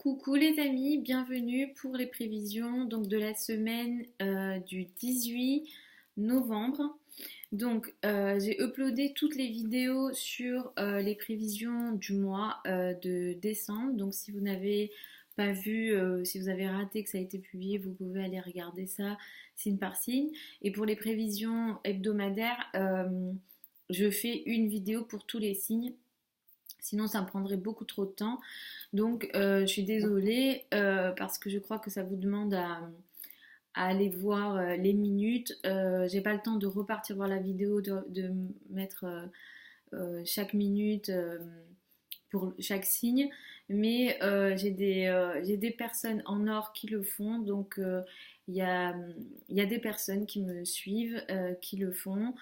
Coucou les amis, bienvenue pour les prévisions donc de la semaine du 18 novembre. J'ai uploadé toutes les vidéos sur les prévisions du mois de décembre. Donc si vous n'avez pas vu, si vous avez raté que ça a été publié, vous pouvez aller regarder ça signe par signe. Et pour les prévisions hebdomadaires, je fais une vidéo pour tous les signes. Sinon, ça me prendrait beaucoup trop de temps. Je suis désolée parce que je crois que ça vous demande à aller voir les minutes. J'ai pas le temps de repartir voir la vidéo, de mettre chaque minute pour chaque signe. Mais j'ai des personnes en or qui le font. Il y a, il y a des personnes qui me suivent, qui le font.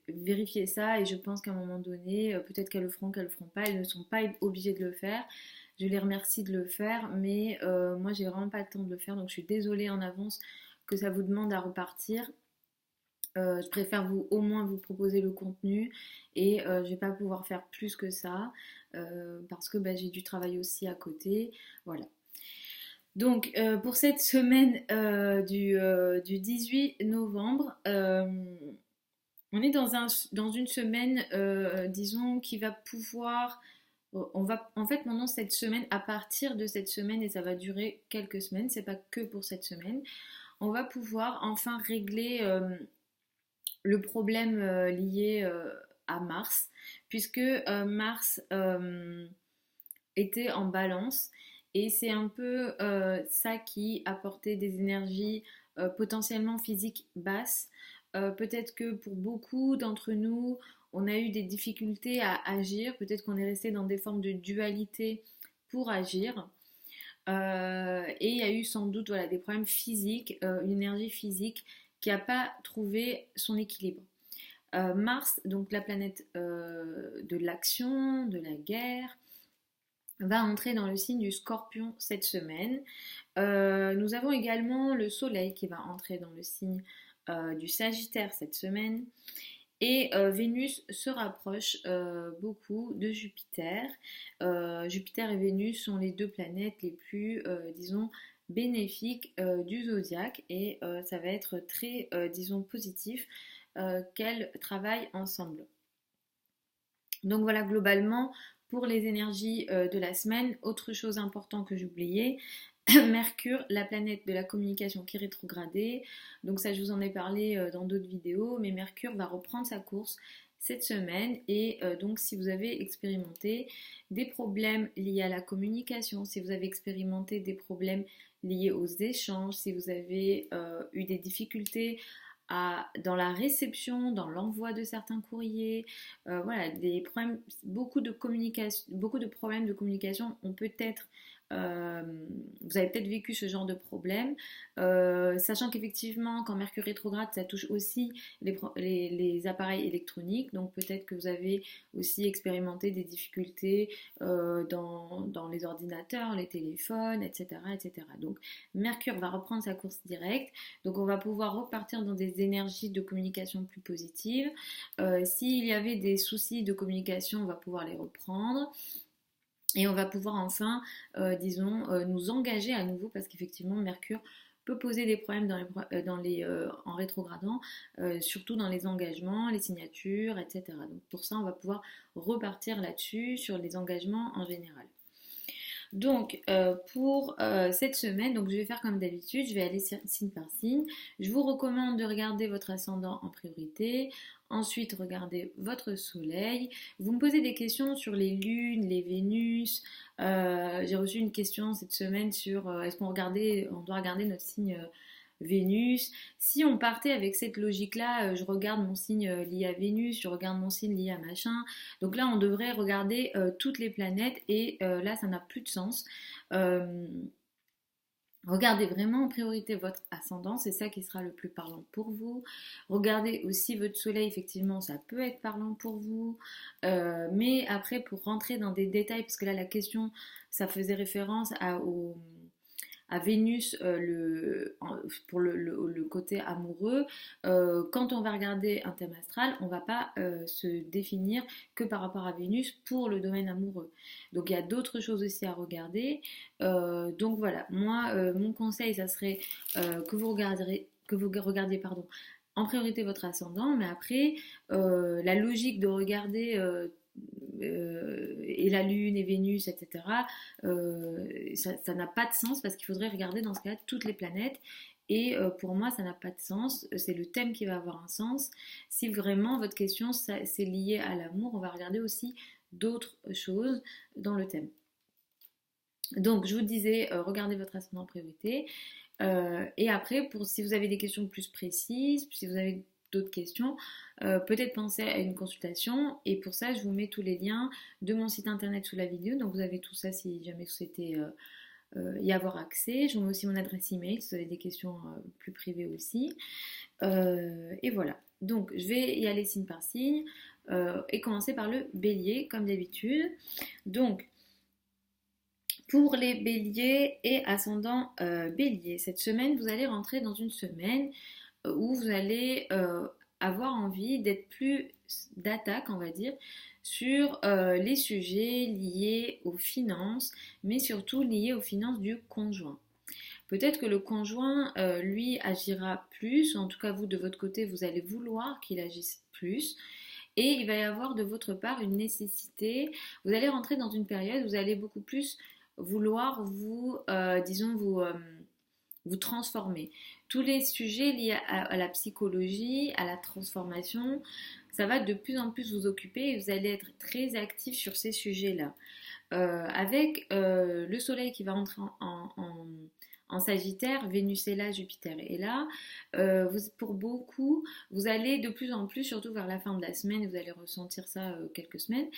Vérifiez ça et je pense qu'à un moment donné, peut-être qu'elles le feront pas, elles ne sont pas obligées de le faire. Je les remercie de le faire, mais moi j'ai vraiment pas le temps de le faire, donc je suis désolée en avance que ça vous demande à repartir. Je préfère au moins vous proposer le contenu et je vais pas pouvoir faire plus que ça parce que j'ai du travail aussi à côté. Voilà. Pour cette semaine du 18 novembre, on est dans une semaine, disons, qui va pouvoir... On va, en fait, pendant cette semaine, à partir de cette semaine, et ça va durer quelques semaines, c'est pas que pour cette semaine, on va pouvoir enfin régler le problème lié à Mars, puisque Mars était en balance et c'est un peu ça qui apportait des énergies potentiellement physiques basses. Peut-être que pour beaucoup d'entre nous, on a eu des difficultés à agir, peut-être qu'on est resté dans des formes de dualité pour agir. Et il y a eu sans doute des problèmes physiques, une énergie physique qui n'a pas trouvé son équilibre. Mars, donc la planète de l'action, de la guerre, va entrer dans le signe du Scorpion cette semaine. Nous avons également le Soleil qui va entrer dans le signe du Sagittaire cette semaine. Et Vénus se rapproche beaucoup de Jupiter. Jupiter et Vénus sont les deux planètes les plus, disons, bénéfiques du zodiaque. Et ça va être très, disons, positif qu'elles travaillent ensemble. Donc voilà, globalement, pour les énergies de la semaine, autre chose importante que j'oubliais, Mercure, la planète de la communication qui est rétrogradée. Donc ça, je vous en ai parlé dans d'autres vidéos, mais Mercure va reprendre sa course cette semaine. Et donc si vous avez expérimenté des problèmes liés à la communication, si vous avez expérimenté des problèmes liés aux échanges, si vous avez eu des difficultés dans la réception, dans l'envoi de certains courriers, voilà, des problèmes, beaucoup de problèmes de communication ont peut-être vous avez peut-être vécu ce genre de problème, sachant qu'effectivement quand Mercure rétrograde ça touche aussi les appareils électroniques, donc peut-être que vous avez aussi expérimenté des difficultés dans les ordinateurs, les téléphones, etc., etc. Donc Mercure va reprendre sa course directe, donc on va pouvoir repartir dans des énergies de communication plus positives. S'il y avait des soucis de communication, on va pouvoir les reprendre. Et on va pouvoir enfin, disons, nous engager à nouveau parce qu'effectivement, Mercure peut poser des problèmes en rétrogradant, surtout dans les engagements, les signatures, etc. Donc pour ça, on va pouvoir repartir là-dessus, sur les engagements en général. Pour cette semaine, je vais faire comme d'habitude, je vais aller signe par signe. Je vous recommande de regarder votre ascendant en priorité. Ensuite, regardez votre soleil. Vous me posez des questions sur les lunes, les Vénus. J'ai reçu une question cette semaine sur est-ce on doit regarder notre signe Vénus. Si on partait avec cette logique-là, je regarde mon signe lié à Vénus, je regarde mon signe lié à machin. Donc là, on devrait regarder toutes les planètes et là, ça n'a plus de sens. Regardez vraiment en priorité votre ascendant, c'est ça qui sera le plus parlant pour vous. Regardez aussi votre soleil, effectivement, ça peut être parlant pour vous. Mais après, pour rentrer dans des détails, parce que là, la question, ça faisait référence à Vénus pour le côté amoureux, quand on va regarder un thème astral, on ne va pas se définir que par rapport à Vénus pour le domaine amoureux. Donc il y a d'autres choses aussi à regarder. Donc voilà, moi, mon conseil, ça serait que vous regardiez pardon, en priorité votre ascendant, mais après, la logique de regarder et la Lune et Vénus, etc., ça n'a pas de sens parce qu'il faudrait regarder dans ce cas toutes les planètes. Et pour moi, ça n'a pas de sens. C'est le thème qui va avoir un sens. Si vraiment votre question c'est lié à l'amour, on va regarder aussi d'autres choses dans le thème. Donc, je vous disais, regardez votre ascendant en priorité. Et après, si vous avez des questions plus précises, si vous avez d'autres questions, peut-être penser à une consultation. Et pour ça, je vous mets tous les liens de mon site internet sous la vidéo. Donc, vous avez tout ça si jamais vous souhaitez y avoir accès. Je vous mets aussi mon adresse email si vous avez des questions plus privées aussi. Et voilà. Donc, je vais y aller signe par signe et commencer par le bélier, comme d'habitude. Donc, pour les béliers et ascendants béliers, cette semaine, vous allez rentrer dans une semaine où vous allez avoir envie d'être plus d'attaque, on va dire, sur les sujets liés aux finances, mais surtout liés aux finances du conjoint. Peut-être que le conjoint, lui, agira plus, ou en tout cas vous, de votre côté, vous allez vouloir qu'il agisse plus. Et il va y avoir de votre part une nécessité. Vous allez rentrer dans une période où vous allez beaucoup plus vouloir vous transformer. Tous les sujets liés à la psychologie, à la transformation, ça va de plus en plus vous occuper et vous allez être très actif sur ces sujets-là. Avec le soleil qui va entrer en Sagittaire, Vénus est là, Jupiter est là. Pour beaucoup, vous allez de plus en plus, surtout vers la fin de la semaine, vous allez ressentir ça quelques semaines,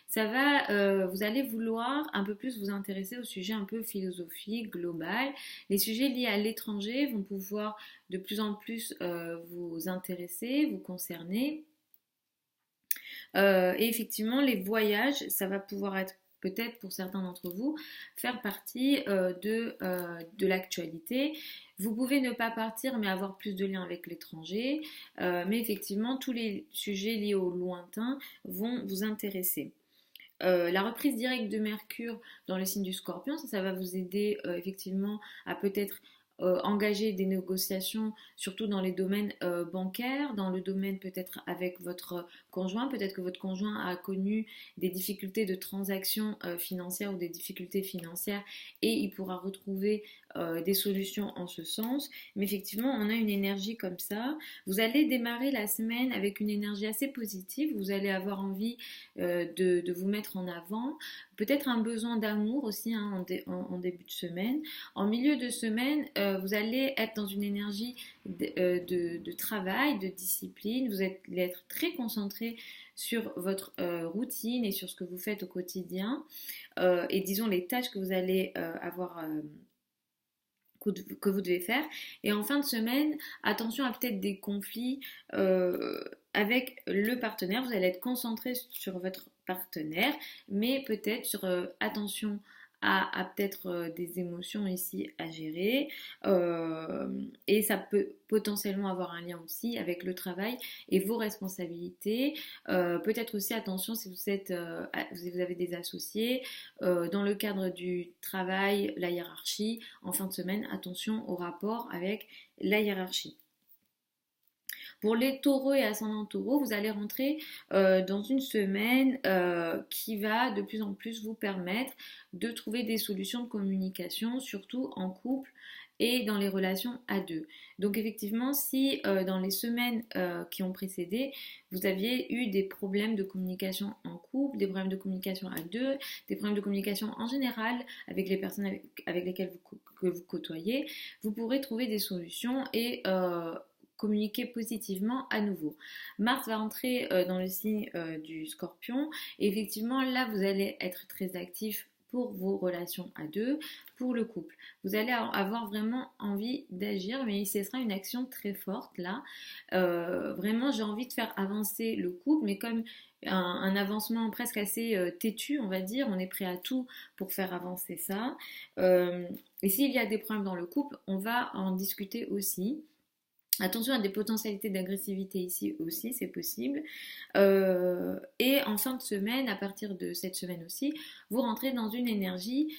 vous allez vouloir un peu plus vous intéresser aux sujets un peu philosophiques, global. Les sujets liés à l'étranger vont pouvoir de plus en plus vous intéresser, vous concerner. Et effectivement, les voyages, ça va pouvoir être peut-être pour certains d'entre vous, faire partie de l'actualité. Vous pouvez ne pas partir, mais avoir plus de liens avec l'étranger. Mais effectivement, tous les sujets liés au lointain vont vous intéresser. La reprise directe de Mercure dans le signe du Scorpion, ça va vous aider effectivement à peut-être engager des négociations, surtout dans les domaines bancaires, dans le domaine peut-être avec votre conjoint. Peut-être que votre conjoint a connu des difficultés de transactions financières ou des difficultés financières et il pourra retrouver des solutions en ce sens. Mais effectivement, on a une énergie comme ça. Vous allez démarrer la semaine avec une énergie assez positive. Vous allez avoir envie de vous mettre en avant. Peut-être un besoin d'amour aussi hein, en début de semaine. En milieu de semaine, vous allez être dans une énergie de travail, de discipline. Vous allez être très concentré sur votre routine et sur ce que vous faites au quotidien. Et disons les tâches que vous allez avoir que vous devez faire. Et en fin de semaine, attention à peut-être des conflits avec le partenaire. Vous allez être concentré sur votre partenaire, mais peut-être sur attention à peut-être des émotions ici à gérer. Et ça peut potentiellement avoir un lien aussi avec le travail et vos responsabilités. Peut-être aussi attention si vous avez des associés. Dans le cadre du travail, la hiérarchie, en fin de semaine, attention au rapport avec la hiérarchie. Pour les taureaux et ascendants taureaux, vous allez rentrer dans une semaine qui va de plus en plus vous permettre de trouver des solutions de communication, surtout en couple et dans les relations à deux. Donc effectivement, si dans les semaines qui ont précédé, vous aviez eu des problèmes de communication en couple, des problèmes de communication à deux, des problèmes de communication en général avec les personnes avec lesquelles que vous côtoyez, vous pourrez trouver des solutions et communiquer positivement à nouveau. Mars va entrer dans le signe du Scorpion et effectivement là vous allez être très actif pour vos relations à deux, pour le couple. Vous allez avoir vraiment envie d'agir, mais ce sera une action très forte là. Vraiment, j'ai envie de faire avancer le couple, mais comme un avancement presque assez têtu, on va dire. On est prêt à tout pour faire avancer ça. Et s'il y a des problèmes dans le couple, on va en discuter aussi. Attention à des potentialités d'agressivité ici aussi, c'est possible. Et en fin de semaine, à partir de cette semaine aussi, vous rentrez dans une énergie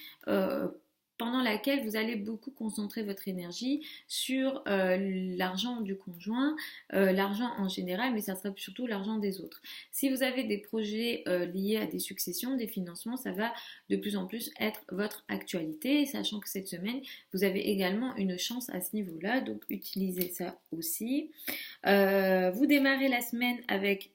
pendant laquelle vous allez beaucoup concentrer votre énergie sur l'argent du conjoint, l'argent en général, mais ça sera surtout l'argent des autres. Si vous avez des projets liés à des successions, des financements, ça va de plus en plus être votre actualité, sachant que cette semaine, vous avez également une chance à ce niveau-là, donc utilisez ça aussi. Vous démarrez la semaine avec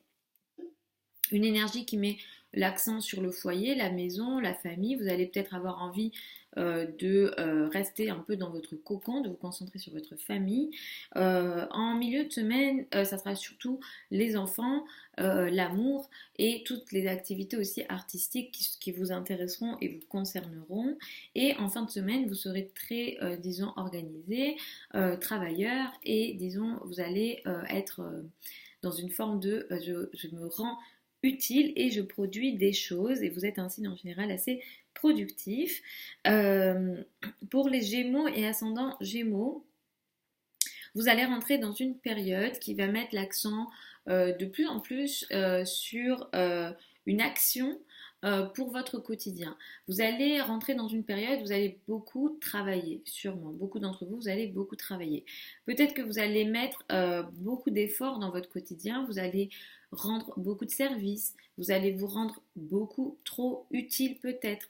une énergie qui met l'accent sur le foyer, la maison, la famille. Vous allez peut-être avoir envie de rester un peu dans votre cocon, de vous concentrer sur votre famille. En milieu de semaine, ça sera surtout les enfants, l'amour et toutes les activités aussi artistiques qui vous intéresseront et vous concerneront. Et en fin de semaine, vous serez très, disons, organisé, travailleur et, disons, vous allez être dans une forme de je me rends utile et je produis des choses et vous êtes ainsi en général assez productif. Pour les Gémeaux et ascendants Gémeaux, vous allez rentrer dans une période qui va mettre l'accent de plus en plus sur une action pour votre quotidien. Vous allez rentrer dans une période où vous allez beaucoup travailler, sûrement. Beaucoup d'entre vous, vous allez beaucoup travailler. Peut-être que vous allez mettre beaucoup d'efforts dans votre quotidien, vous allez rendre beaucoup de services, vous allez vous rendre beaucoup trop utile peut-être.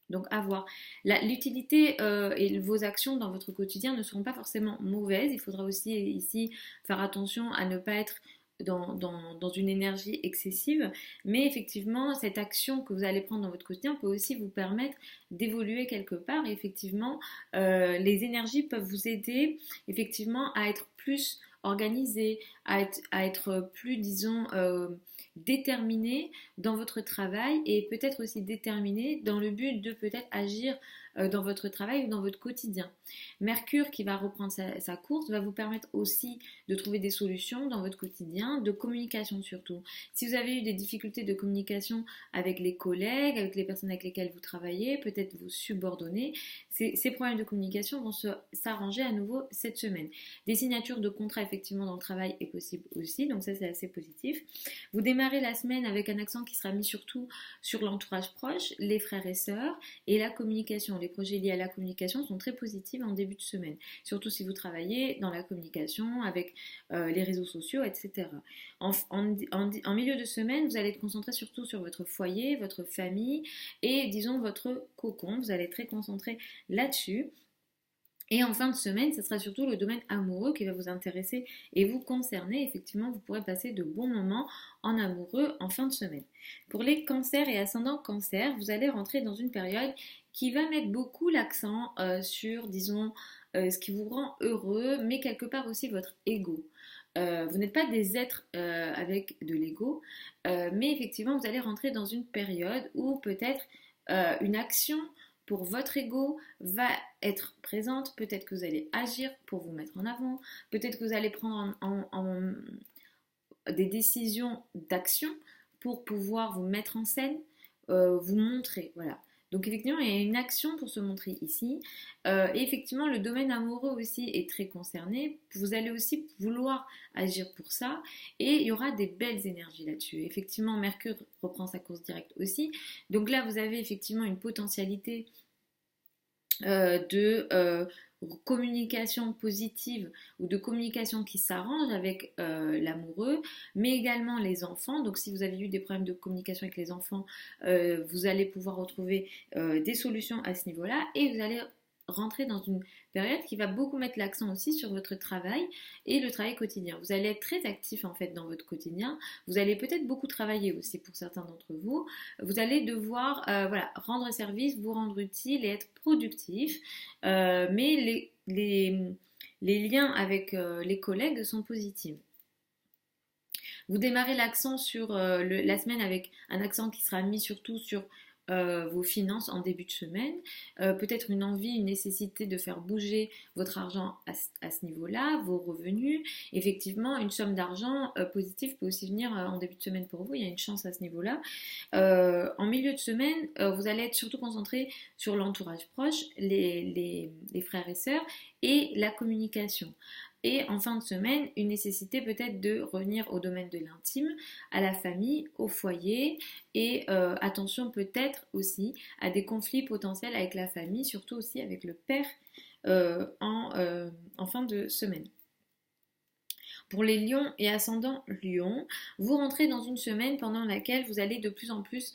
Donc à voir. L'utilité et vos actions dans votre quotidien ne seront pas forcément mauvaises. Il faudra aussi ici faire attention à ne pas être dans une énergie excessive. Mais effectivement, cette action que vous allez prendre dans votre quotidien peut aussi vous permettre d'évoluer quelque part. Et effectivement, les énergies peuvent vous aider effectivement à être plus organisé, à être plus, disons, déterminé dans votre travail et peut-être aussi déterminé dans le but de peut-être agir dans votre travail ou dans votre quotidien. Mercure qui va reprendre sa course va vous permettre aussi de trouver des solutions dans votre quotidien, de communication surtout. Si vous avez eu des difficultés de communication avec les collègues, avec les personnes avec lesquelles vous travaillez, peut-être vos subordonnés, ces problèmes de communication vont s'arranger à nouveau cette semaine. Des signatures de contrats effectivement dans le travail est possible aussi, donc ça c'est assez positif. Vous démarrez la semaine avec un accent qui sera mis surtout sur l'entourage proche, les frères et sœurs et la communication. Les projets liés à la communication sont très positifs en début de semaine, surtout si vous travaillez dans la communication avec les réseaux sociaux, etc. En milieu de semaine, vous allez être concentré surtout sur votre foyer, votre famille et disons votre cocon. Vous allez être très concentré là-dessus. Et en fin de semaine, ce sera surtout le domaine amoureux qui va vous intéresser et vous concerner. Effectivement, vous pourrez passer de bons moments en amoureux en fin de semaine. Pour les cancers et ascendants cancers, vous allez rentrer dans une période qui va mettre beaucoup l'accent sur, disons, ce qui vous rend heureux, mais quelque part aussi votre ego. Vous n'êtes pas des êtres avec de l'ego, mais effectivement, vous allez rentrer dans une période où peut-être une action pour votre ego va être présente. Peut-être que vous allez agir pour vous mettre en avant. Peut-être que vous allez prendre des décisions d'action pour pouvoir vous mettre en scène, vous montrer. Voilà. Donc effectivement, il y a une action pour se montrer ici. Et effectivement, le domaine amoureux aussi est très concerné. Vous allez aussi vouloir agir pour ça. Et il y aura des belles énergies là-dessus. Effectivement, Mercure reprend sa course directe aussi. Donc là, vous avez effectivement une potentialité de communication positive ou de communication qui s'arrange avec l'amoureux, mais également les enfants. Donc si vous avez eu des problèmes de communication avec les enfants, vous allez pouvoir retrouver des solutions à ce niveau-là et vous allez rentrer dans une période qui va beaucoup mettre l'accent aussi sur votre travail et le travail quotidien. Vous allez être très actif en fait dans votre quotidien. Vous allez peut-être beaucoup travailler aussi pour certains d'entre vous. Vous allez devoir voilà, rendre service, vous rendre utile et être productif. Mais les liens avec les collègues sont positifs. Vous démarrez l'accent sur la semaine avec un accent qui sera mis surtout sur vos finances en début de semaine, peut-être une envie, une nécessité de faire bouger votre argent à ce niveau-là, vos revenus. Effectivement, une somme d'argent positive peut aussi venir en début de semaine pour vous, il y a une chance à ce niveau-là. En milieu de semaine, vous allez être surtout concentré sur l'entourage proche, les frères et sœurs et la communication. Et en fin de semaine, une nécessité peut-être de revenir au domaine de l'intime, à la famille, au foyer et attention peut-être aussi à des conflits potentiels avec la famille, surtout aussi avec le père en fin de semaine. Pour les lions et ascendants lions, vous rentrez dans une semaine pendant laquelle vous allez de plus en plus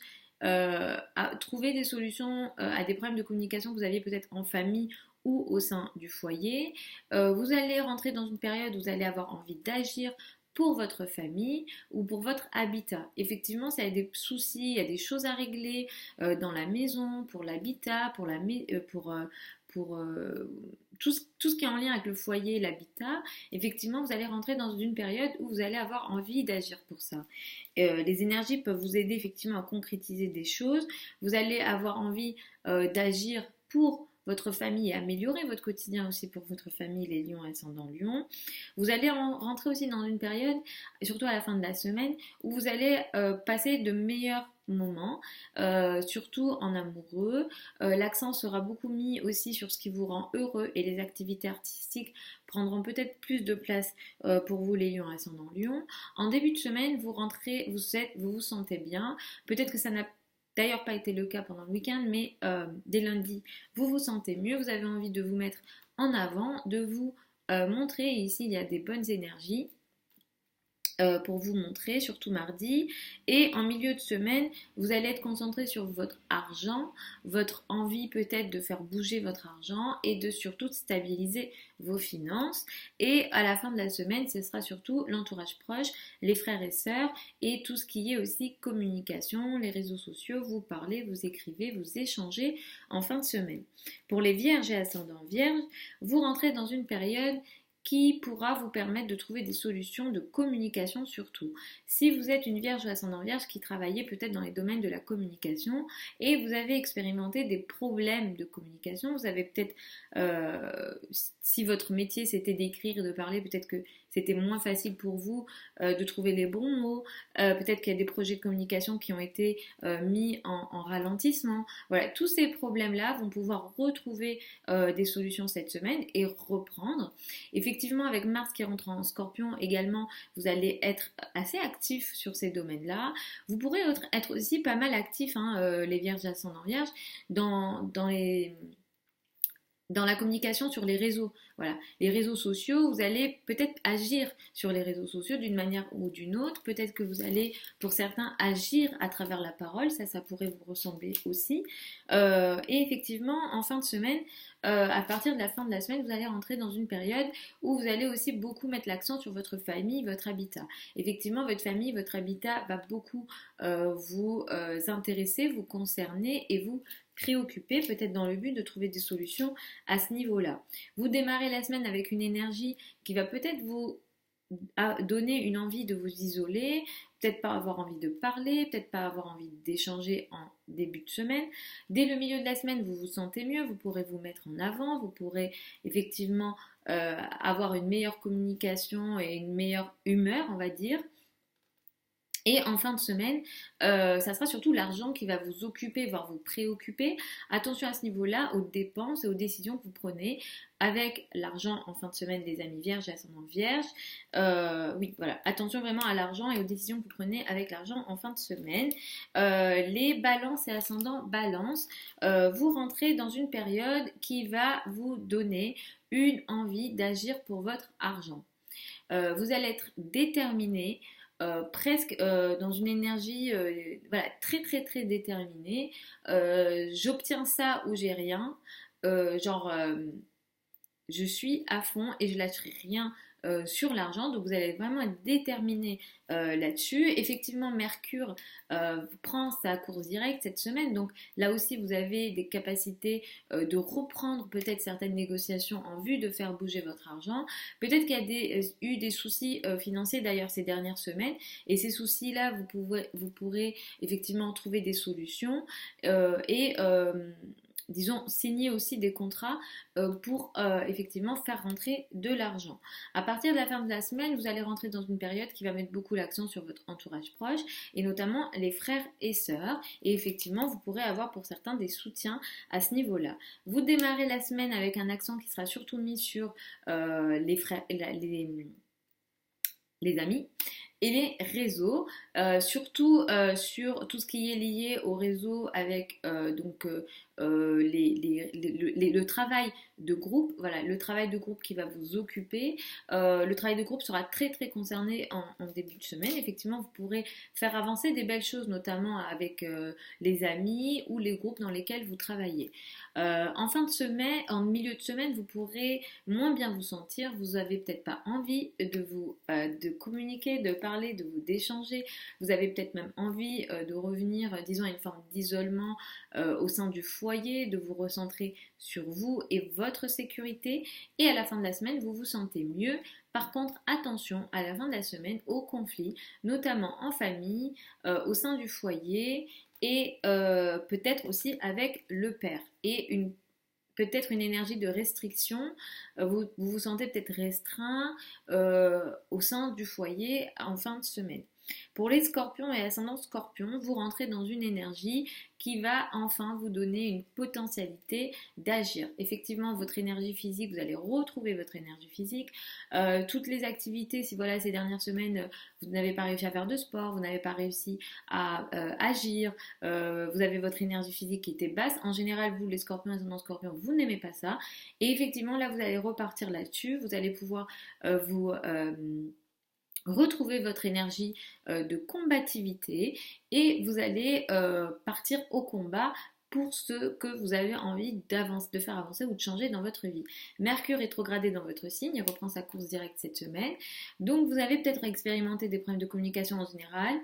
trouver des solutions à des problèmes de communication que vous aviez peut-être en famille ou au sein du foyer. Vous allez rentrer dans une période où vous allez avoir envie d'agir pour votre famille ou pour votre habitat. Effectivement, ça a des soucis, il y a des choses à régler dans la maison, pour l'habitat, pour tout ce qui est en lien avec le foyer, l'habitat. Effectivement, vous allez rentrer dans une période où vous allez avoir envie d'agir pour ça. Les énergies peuvent vous aider effectivement à concrétiser des choses. Vous allez avoir envie d'agir pour votre famille et améliorer votre quotidien aussi pour votre famille, les lions ascendant lion. Vous allez rentrer aussi dans une période, surtout à la fin de la semaine, où vous allez passer de meilleurs moments, surtout en amoureux. L'accent sera beaucoup mis aussi sur ce qui vous rend heureux et les activités artistiques prendront peut-être plus de place pour vous les lions ascendant lion. En début de semaine, vous rentrez, vous vous sentez bien. Peut-être que ça n'a d'ailleurs pas été le cas pendant le week-end, mais dès lundi, vous vous sentez mieux, vous avez envie de vous mettre en avant, de vous montrer, et ici il y a des bonnes énergies pour vous montrer, surtout mardi. Et en milieu de semaine, vous allez être concentré sur votre argent, votre envie peut-être de faire bouger votre argent et de surtout stabiliser vos finances. Et à la fin de la semaine, ce sera surtout l'entourage proche, les frères et sœurs et tout ce qui est aussi communication, les réseaux sociaux, vous parlez, vous écrivez, vous échangez en fin de semaine. Pour les vierges et ascendants vierges, vous rentrez dans une période qui pourra vous permettre de trouver des solutions de communication surtout. Si vous êtes une vierge ou ascendant vierge qui travaillait peut-être dans les domaines de la communication et vous avez expérimenté des problèmes de communication, vous avez peut-être, si votre métier c'était d'écrire et de parler, peut-être que c'était moins facile pour vous de trouver les bons mots, peut-être qu'il y a des projets de communication qui ont été mis en ralentissement. Voilà, tous ces problèmes-là vont pouvoir retrouver des solutions cette semaine et reprendre. Effectivement, avec Mars qui rentre en Scorpion également, vous allez être assez actif sur ces domaines-là. Vous pourrez être aussi pas mal actif, les vierges ascendant vierges, dans la communication sur les réseaux. Voilà, les réseaux sociaux, vous allez peut-être agir sur les réseaux sociaux d'une manière ou d'une autre. Peut-être que vous allez, pour certains, agir à travers la parole. Ça pourrait vous ressembler aussi. Et effectivement, en fin de semaine, à partir de la fin de la semaine, vous allez rentrer dans une période où vous allez aussi beaucoup mettre l'accent sur votre famille, votre habitat. Effectivement, votre famille, votre habitat va beaucoup vous intéresser, vous concerner et vous préoccuper, peut-être dans le but de trouver des solutions à ce niveau-là. Vous démarrez la semaine avec une énergie qui va peut-être vous donner une envie de vous isoler, peut-être pas avoir envie de parler, peut-être pas avoir envie d'échanger en début de semaine. Dès le milieu de la semaine, vous vous sentez mieux, vous pourrez vous mettre en avant, vous pourrez effectivement avoir une meilleure communication et une meilleure humeur, on va dire. Et en fin de semaine, ça sera surtout l'argent qui va vous occuper, voire vous préoccuper. Attention à ce niveau-là, aux dépenses et aux décisions que vous prenez avec l'argent en fin de semaine des amis vierges et ascendants vierges. Oui, voilà. Attention vraiment à l'argent et aux décisions que vous prenez avec l'argent en fin de semaine. Les balances et ascendants balance, vous rentrez dans une période qui va vous donner une envie d'agir pour votre argent. Vous allez être déterminé, presque dans une énergie voilà, très très très déterminée. J'obtiens ça ou j'ai rien. Genre je suis à fond et je lâcherai rien sur l'argent, donc vous allez vraiment être déterminé là-dessus. Effectivement, Mercure prend sa course directe cette semaine, donc là aussi vous avez des capacités de reprendre peut-être certaines négociations en vue de faire bouger votre argent. Peut-être qu'il y a eu des soucis financiers d'ailleurs ces dernières semaines, et ces soucis-là, vous pourrez effectivement trouver des solutions et disons, signer aussi des contrats pour effectivement faire rentrer de l'argent. À partir de la fin de la semaine, vous allez rentrer dans une période qui va mettre beaucoup l'accent sur votre entourage proche et notamment les frères et sœurs. Et effectivement, vous pourrez avoir pour certains des soutiens à ce niveau-là. Vous démarrez la semaine avec un accent qui sera surtout mis sur les frères, les amis et les réseaux, surtout sur tout ce qui est lié au réseau avec le travail de groupe, voilà, le travail de groupe qui va vous occuper. Le travail de groupe sera très très concerné en début de semaine. Effectivement, vous pourrez faire avancer des belles choses, notamment avec les amis ou les groupes dans lesquels vous travaillez. En fin de semaine, en milieu de semaine, vous pourrez moins bien vous sentir. Vous avez peut-être pas envie de communiquer, de parler, d'échanger. Vous avez peut-être même envie de revenir, disons, à une forme d'isolement au sein du foyer, de vous recentrer sur vous et votre sécurité. Et à la fin de la semaine, vous vous sentez mieux. Par contre, attention à la fin de la semaine aux conflits, notamment en famille, au sein du foyer et peut-être aussi avec le père. Et peut-être une énergie de restriction, vous sentez peut-être restreint au sein du foyer en fin de semaine. Pour les scorpions et ascendants scorpions, vous rentrez dans une énergie qui va enfin vous donner une potentialité d'agir. Effectivement, votre énergie physique, vous allez retrouver votre énergie physique. Toutes les activités, si voilà, ces dernières semaines, vous n'avez pas réussi à faire de sport, vous n'avez pas réussi à agir, vous avez votre énergie physique qui était basse. En général, vous, les scorpions et ascendants scorpions, vous n'aimez pas ça. Et effectivement, là, vous allez repartir là-dessus. Vous allez pouvoir retrouver votre énergie de combativité et vous allez partir au combat pour ce que vous avez envie de faire avancer ou de changer dans votre vie. Mercure rétrogradé dans votre signe, il reprend sa course directe cette semaine. Donc vous avez peut-être expérimenté des problèmes de communication en général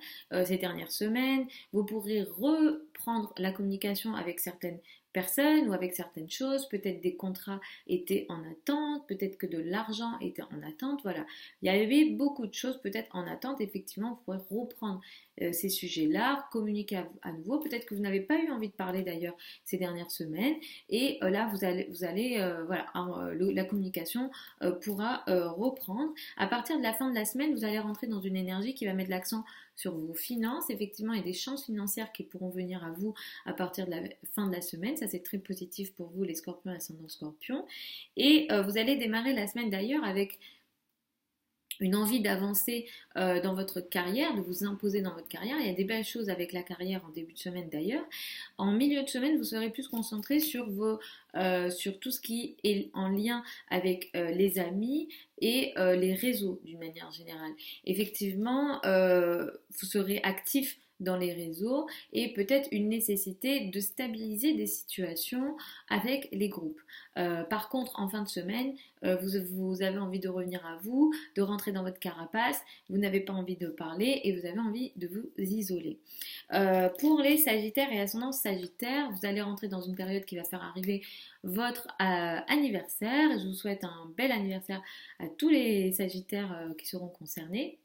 ces dernières semaines. Vous pourrez reprendre la communication avec certaines personnes ou avec certaines choses. Peut-être des contrats étaient en attente, peut-être que de l'argent était en attente. Voilà, il y avait beaucoup de choses peut-être en attente. Effectivement, vous pourrez reprendre ces sujets-là, communiquer à nouveau. Peut-être que vous n'avez pas eu envie de parler d'ailleurs ces dernières semaines. Et là, vous allez voilà, la communication pourra reprendre. À partir de la fin de la semaine, vous allez rentrer dans une énergie qui va mettre l'accent sur vos finances. Effectivement, il y a des chances financières qui pourront venir à vous à partir de la fin de la semaine. Ça, c'est très positif pour vous, les scorpions, ascendant scorpion. Et vous allez démarrer la semaine d'ailleurs avec une envie d'avancer dans votre carrière, de vous imposer dans votre carrière. Il y a des belles choses avec la carrière en début de semaine d'ailleurs. En milieu de semaine, vous serez plus concentré sur tout ce qui est en lien avec les amis et les réseaux d'une manière générale. Effectivement, vous serez actif dans les réseaux et peut-être une nécessité de stabiliser des situations avec les groupes. Par contre, en fin de semaine, vous avez envie de revenir à vous, de rentrer dans votre carapace, vous n'avez pas envie de parler et vous avez envie de vous isoler. Pour les Sagittaires et ascendants Sagittaires, vous allez rentrer dans une période qui va faire arriver votre anniversaire. Je vous souhaite un bel anniversaire à tous les Sagittaires qui seront concernés.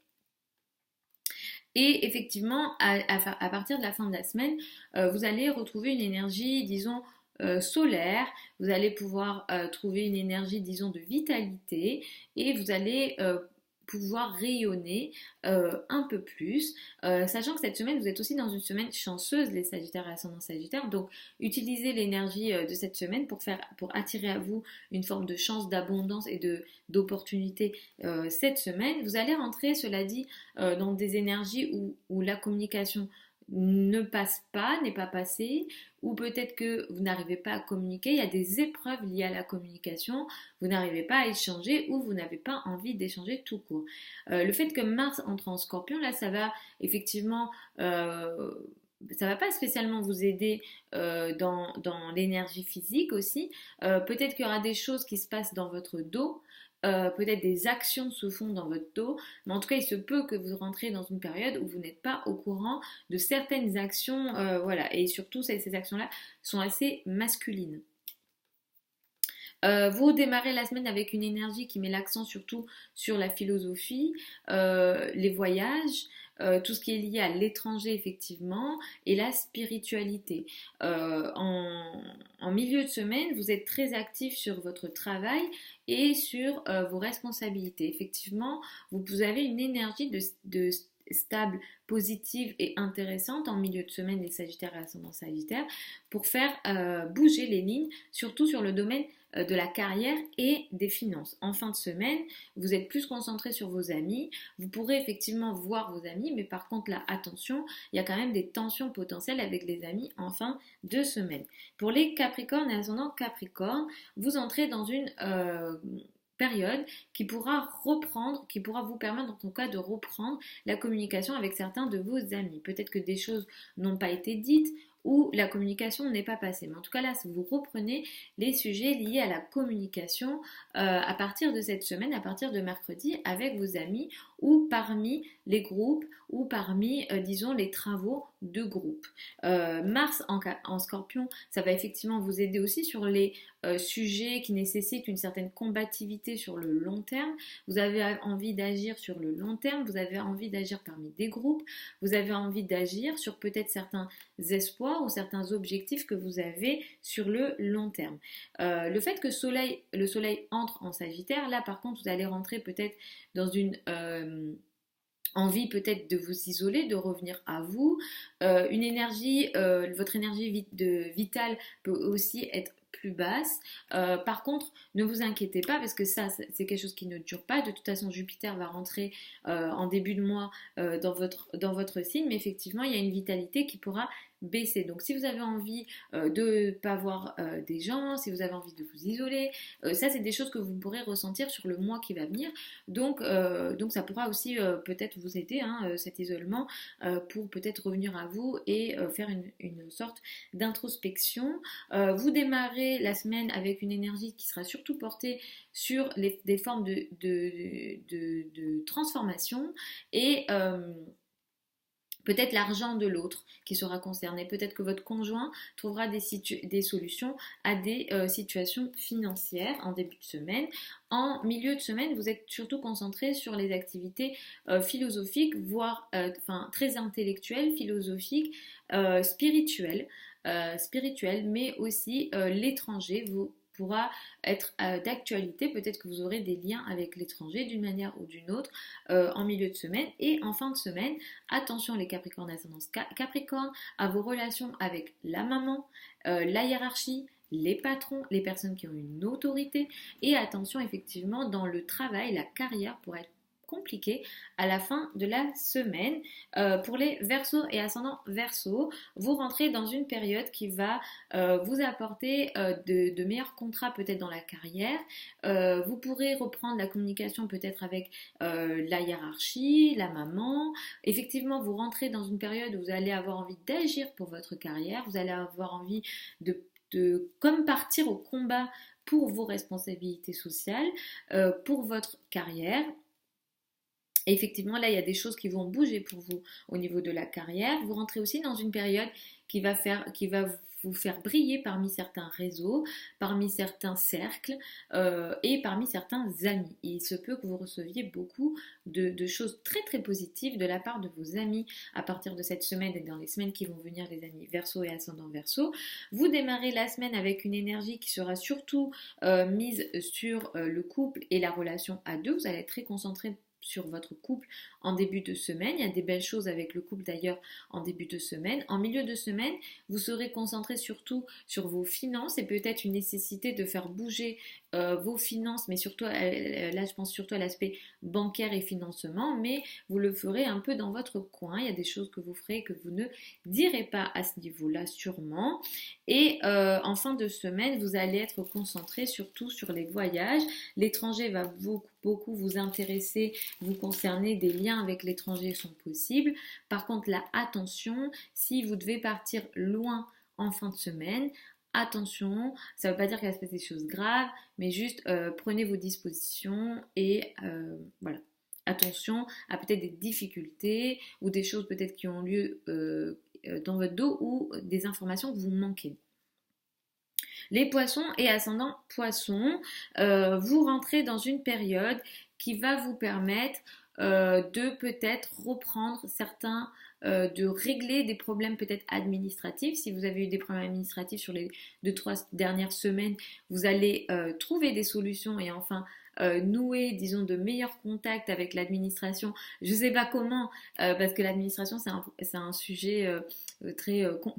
Et effectivement, à partir de la fin de la semaine, vous allez retrouver une énergie, disons, solaire. Vous allez pouvoir trouver une énergie, disons, de vitalité et vous allez pouvoir rayonner un peu plus, sachant que cette semaine, vous êtes aussi dans une semaine chanceuse, les Sagittaires et ascendants Sagittaires. Donc, utilisez l'énergie de cette semaine pour attirer à vous une forme de chance, d'abondance et d'opportunité cette semaine. Vous allez rentrer, cela dit, dans des énergies où la communication ne passe pas, n'est pas passée, ou peut-être que vous n'arrivez pas à communiquer, il y a des épreuves liées à la communication, vous n'arrivez pas à échanger ou vous n'avez pas envie d'échanger tout court. Le fait que Mars entre en Scorpion, là, ça va effectivement... ça va pas spécialement vous aider dans l'énergie physique aussi. Peut-être qu'il y aura des choses qui se passent dans votre dos peut-être des actions se font dans votre dos, mais en tout cas il se peut que vous rentrez dans une période où vous n'êtes pas au courant de certaines actions, voilà, et surtout ces actions-là sont assez masculines. Vous démarrez la semaine avec une énergie qui met l'accent surtout sur la philosophie, les voyages, tout ce qui est lié à l'étranger effectivement, et la spiritualité. En milieu de semaine, vous êtes très actif sur votre travail et sur vos responsabilités. Effectivement, vous avez une énergie de stable, positive et intéressante en milieu de semaine, les Sagittaires et ascendant Sagittaire, pour faire bouger les lignes, surtout sur le domaine de la carrière et des finances. En fin de semaine, vous êtes plus concentré sur vos amis. Vous pourrez effectivement voir vos amis, mais par contre là, attention, il y a quand même des tensions potentielles avec les amis en fin de semaine. Pour les Capricornes et ascendant Capricorne, vous entrez dans une période qui pourra vous permettre en tout cas de reprendre la communication avec certains de vos amis. Peut-être que des choses n'ont pas été dites ou la communication n'est pas passée. Mais en tout cas là, si vous reprenez les sujets liés à la communication à partir de cette semaine, à partir de mercredi, avec vos amis ou parmi les groupes ou parmi, disons, les travaux de groupe. Mars en Scorpion, ça va effectivement vous aider aussi sur les sujets qui nécessitent une certaine combativité sur le long terme. Vous avez envie d'agir sur le long terme, vous avez envie d'agir parmi des groupes, vous avez envie d'agir sur peut-être certains espoirs ou certains objectifs que vous avez sur le long terme. Le fait que le soleil entre en Sagittaire, là par contre vous allez rentrer peut-être dans une envie peut-être de vous isoler, de revenir à vous. Une énergie, votre énergie vitale peut aussi être plus basse. Par contre, ne vous inquiétez pas parce que ça, c'est quelque chose qui ne dure pas. De toute façon, Jupiter va rentrer en début de mois dans votre signe, mais effectivement, il y a une vitalité qui pourra baisser. Donc, si vous avez envie de ne pas voir des gens, si vous avez envie de vous isoler, ça, c'est des choses que vous pourrez ressentir sur le mois qui va venir. Donc ça pourra aussi peut-être vous aider, cet isolement, pour peut-être revenir à vous et faire une sorte d'introspection. Vous démarrez la semaine avec une énergie qui sera surtout portée sur des formes de transformation et peut-être l'argent de l'autre qui sera concerné. Peut-être que votre conjoint trouvera des solutions à des situations financières en début de semaine. En milieu de semaine, vous êtes surtout concentré sur les activités philosophiques, voire très intellectuelles, philosophiques, spirituelles, mais aussi l'étranger pourra être d'actualité. Peut-être que vous aurez des liens avec l'étranger d'une manière ou d'une autre en milieu de semaine. Et en fin de semaine, attention les Capricornes ascendance Capricorne à vos relations avec la maman, la hiérarchie, les patrons, les personnes qui ont une autorité. Et attention effectivement dans le travail, la carrière pourrait être compliqué à la fin de la semaine. Pour les Verseaux et ascendants Verseaux, vous rentrez dans une période qui va vous apporter de meilleurs contrats peut-être dans la carrière. Vous pourrez reprendre la communication peut-être avec la hiérarchie, la maman. Effectivement, vous rentrez dans une période où vous allez avoir envie d'agir pour votre carrière, vous allez avoir envie de comme partir au combat pour vos responsabilités sociales, pour votre carrière. Et effectivement, là, il y a des choses qui vont bouger pour vous au niveau de la carrière. Vous rentrez aussi dans une période qui va vous faire briller parmi certains réseaux, parmi certains cercles et parmi certains amis. Et il se peut que vous receviez beaucoup de choses très très positives de la part de vos amis à partir de cette semaine et dans les semaines qui vont venir, les amis Verseau et ascendant Verseau. Vous démarrez la semaine avec une énergie qui sera surtout mise sur le couple et la relation à deux. Vous allez être très concentré sur votre couple en début de semaine. Il y a des belles choses avec le couple d'ailleurs en début de semaine. En milieu de semaine, vous serez concentré surtout sur vos finances et peut-être une nécessité de faire bouger vos finances, mais surtout, là je pense surtout à l'aspect bancaire et financement, mais vous le ferez un peu dans votre coin. Il y a des choses que vous ferez que vous ne direz pas à ce niveau-là sûrement. Et en fin de semaine, vous allez être concentré surtout sur les voyages. L'étranger va beaucoup vous intéresser, vous concerner, des liens avec l'étranger sont possibles. Par contre, là, attention, si vous devez partir loin en fin de semaine, attention, ça ne veut pas dire qu'il va se passer des choses graves, mais juste prenez vos dispositions et voilà. Attention à peut-être des difficultés ou des choses peut-être qui ont lieu dans votre dos ou des informations que vous manquez. Les poissons et ascendant poissons, vous rentrez dans une période qui va vous permettre de peut-être reprendre certains, de régler des problèmes peut-être administratifs. Si vous avez eu des problèmes administratifs sur les 2-3 dernières semaines, vous allez trouver des solutions et enfin nouer, disons, de meilleurs contacts avec l'administration. Je ne sais pas comment, parce que l'administration, c'est un sujet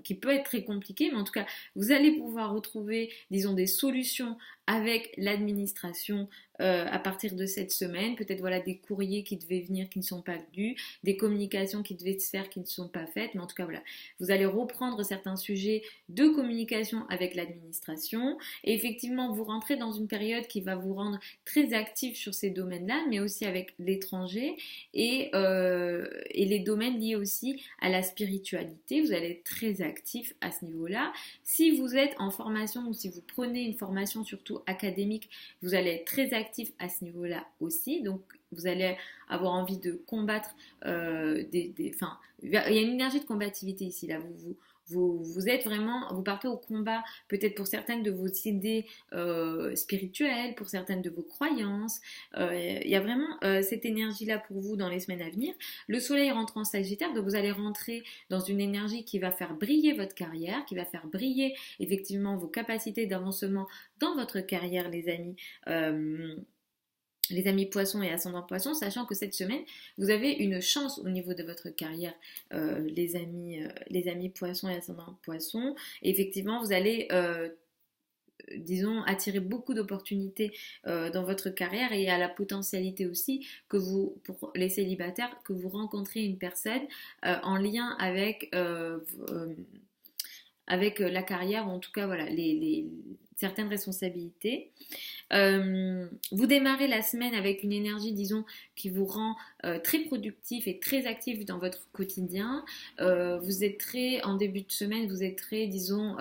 qui peut être très compliqué, mais en tout cas, vous allez pouvoir retrouver, disons, des solutions avec l'administration à partir de cette semaine. Peut-être voilà des courriers qui devaient venir qui ne sont pas venus, des communications qui devaient se faire qui ne sont pas faites, mais en tout cas voilà, vous allez reprendre certains sujets de communication avec l'administration et effectivement vous rentrez dans une période qui va vous rendre très actif sur ces domaines-là, mais aussi avec l'étranger et les domaines liés aussi à la spiritualité. Vous allez être très actif à ce niveau-là. Si vous êtes en formation ou si vous prenez une formation surtout académique, vous allez être très actif à ce niveau-là aussi. Donc, vous allez avoir envie de combattre enfin, il y a une énergie de combativité ici, là. Vous êtes vraiment, vous partez au combat peut-être pour certaines de vos idées spirituelles, pour certaines de vos croyances. Il y a vraiment cette énergie-là pour vous dans les semaines à venir. Le soleil rentre en Sagittaire, donc vous allez rentrer dans une énergie qui va faire briller votre carrière, qui va faire briller effectivement vos capacités d'avancement dans votre carrière, les amis. Les amis poissons et ascendant poissons, sachant que cette semaine, vous avez une chance au niveau de votre carrière, les amis poissons et ascendant poissons. Et effectivement, vous allez, disons, attirer beaucoup d'opportunités dans votre carrière et à la potentialité aussi que vous, pour les célibataires, que vous rencontrez une personne en lien avec la carrière, ou en tout cas, voilà, certaines responsabilités. Vous démarrez la semaine avec une énergie, disons, qui vous rend très productif et très actif dans votre quotidien. Vous êtes très, en début de semaine, vous êtes très, disons,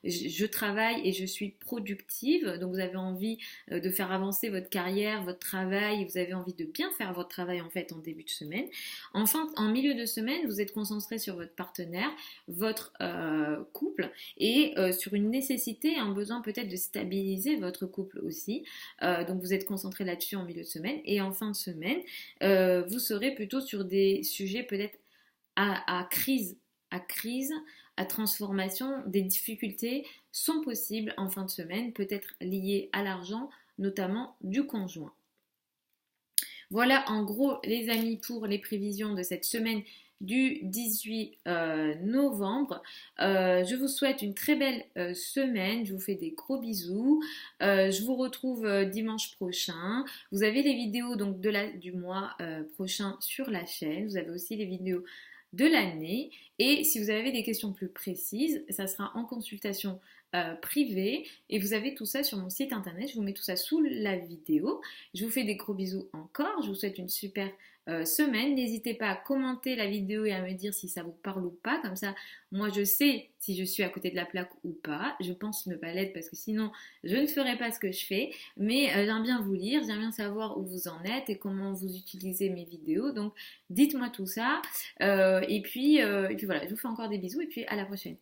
je travaille et je suis productive. Donc vous avez envie de faire avancer votre carrière, votre travail. Vous avez envie de bien faire votre travail en fait en début de semaine. Enfin, en milieu de semaine, vous êtes concentré sur votre partenaire, votre couple et sur une nécessité, un besoin peut-être de stabiliser votre couple aussi. Donc vous êtes concentré là-dessus en milieu de semaine et en fin de semaine, vous serez plutôt sur des sujets peut-être à crise, à transformation. Des difficultés sont possibles en fin de semaine, peut-être liées à l'argent, notamment du conjoint. Voilà en gros les amis pour les prévisions de cette semaine du 18 novembre. Je vous souhaite une très belle semaine. Je vous fais des gros bisous. Je vous retrouve dimanche prochain. Vous avez les vidéos donc du mois prochain sur la chaîne. Vous avez aussi les vidéos de l'année. Et si vous avez des questions plus précises, ça sera en consultation privée. Et vous avez tout ça sur mon site internet. Je vous mets tout ça sous la vidéo. Je vous fais des gros bisous encore. Je vous souhaite une super semaine. N'hésitez pas à commenter la vidéo et à me dire si ça vous parle ou pas. Comme ça, moi je sais si je suis à côté de la plaque ou pas. Je pense ne pas l'être parce que sinon je ne ferai pas ce que je fais. Mais j'aime bien vous lire, j'aime bien savoir où vous en êtes et comment vous utilisez mes vidéos. Donc dites-moi tout ça. Et puis voilà, je vous fais encore des bisous et puis à la prochaine.